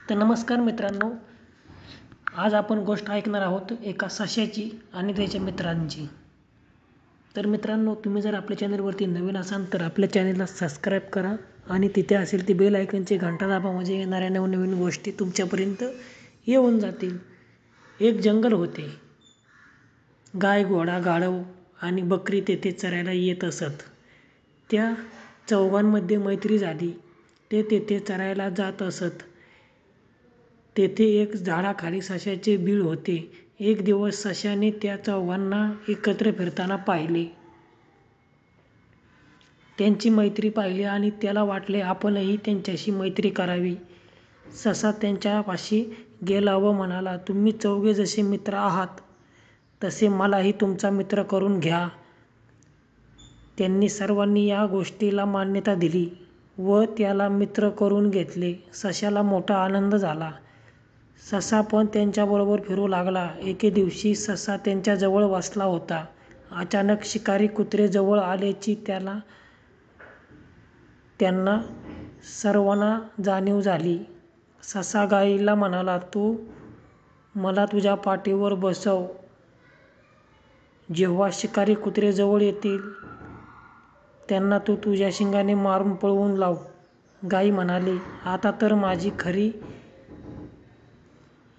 तर नमस्कार मित्रांनो, आज आपण गोष्ट ऐकणार आहोत एका सश्याची आणि त्याच्या मित्रांची. तर मित्रांनो, तुम्ही जर आपल्या चॅनलवरती नवीन असाल तर आपल्या चॅनलला सबस्क्राईब करा आणि तिथे असेल ती बेल आयकॉनची घंटा दाबा, म्हणजे येणाऱ्या नवनवीन गोष्टी तुमच्यापर्यंत येऊन जातील. एक जंगल होते. गाय, घोडा, गाढव आणि बकरी तेथे चरायला येत असत. त्या चौघांमध्ये मैत्री झाली. ते तेथे चरायला जात असत. तेथे एक झाडाखाली सश्याचे बीळ होते. एक दिवस सश्याने त्या चौघांना एकत्र फिरताना पाहिले. त्यांची मैत्री पाहिली आणि त्याला वाटले आपणही त्यांच्याशी मैत्री करावी. ससा त्यांच्यापाशी गेला व म्हणाला, तुम्ही चौघे जसे मित्र आहात तसे मलाही तुमचा मित्र करून घ्या. त्यांनी सर्वांनी या गोष्टीला मान्यता दिली व त्याला मित्र करून घेतले. सश्याला मोठा आनंद झाला. ससा पण त्यांच्याबरोबर फिरू लागला. एके दिवशी ससा त्यांच्याजवळ बसला होता. अचानक शिकारी कुत्रे जवळ आल्याची त्यांना सर्वांना जाणीव झाली. ससा गायीला म्हणाला, तू मला तुझ्या पाठीवर बसव. जेव्हा शिकारी कुत्रे जवळ येतील त्यांना तू तुझ्या शिंगाने मारून पळवून लाव. गायी म्हणाली, आता तर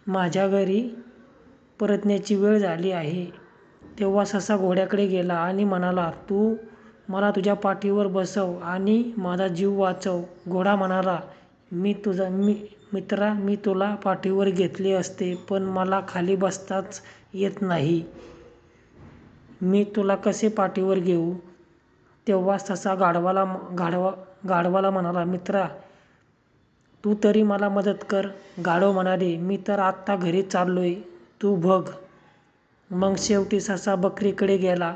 माझ्या घरी परतण्याची वेळ झाली आहे. तेव्हा ससा घोड्याकडे गेला आणि म्हणाला, तू मला तुझ्या पाठीवर बसव आणि माझा जीव वाचव. घोडा म्हणाला, मित्रा, मी तुला पाठीवर घेतले असते, पण मला खाली बसताच येत नाही. मी तुला कसे पाठीवर घेऊ? तेव्हा ससा गाढवाला म्हणाला, मित्रा, तू तरी मला मदत कर. गाढव म्हणाले, मी तर आत्ता घरी चाललोय, तू बघ. मग शेवटी ससा बकरीकडे गेला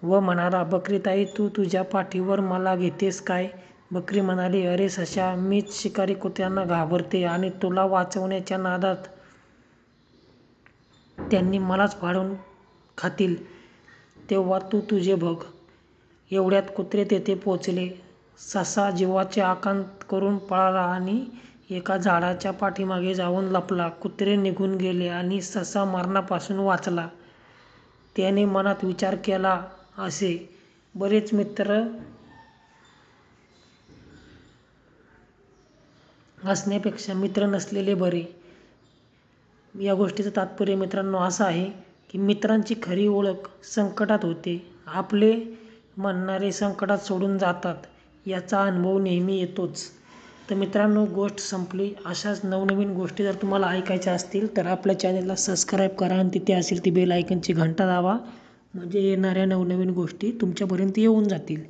व म्हणाला, बकरीताई, तू तुझ्या पाठीवर मला घेतेस काय? बकरी म्हणाली, अरे सश्या, मीच शिकारी कुत्र्यांना घाबरते आणि तुला वाचवण्याच्या नादात त्यांनी मलाच फाडून खातील. तेव्हा तू तुझे बघ. एवढ्यात कुत्रे तेथे पोचले. ससा जीवाचे आकांत करून पळाला आणि एका झाडाच्या पाठीमागे जाऊन लपला. कुत्रे निघून गेले आणि ससा मरणापासून वाचला. त्याने मनात विचार केला, असे बरेच मित्र असण्यापेक्षा मित्र नसलेले बरे. या गोष्टीचं तात्पर्य मित्रांनो असं आहे की मित्रांची खरी ओळख संकटात होते. आपले म्हणणारे संकटात सोडून जातात, याचा अनुभव नेहमी येतोच. तर मित्रांनो, गोष्ट संपली. अशाच नवनवीन गोष्टी जर तुम्हाला ऐकायच्या असतील तर आपल्या चॅनलला सबस्क्राईब करा आणि तिथे असेल ती बेल आयकॉनची घंटा दाबा, म्हणजे येणाऱ्या नवनवीन गोष्टी तुमच्यापर्यंत येऊन जातील.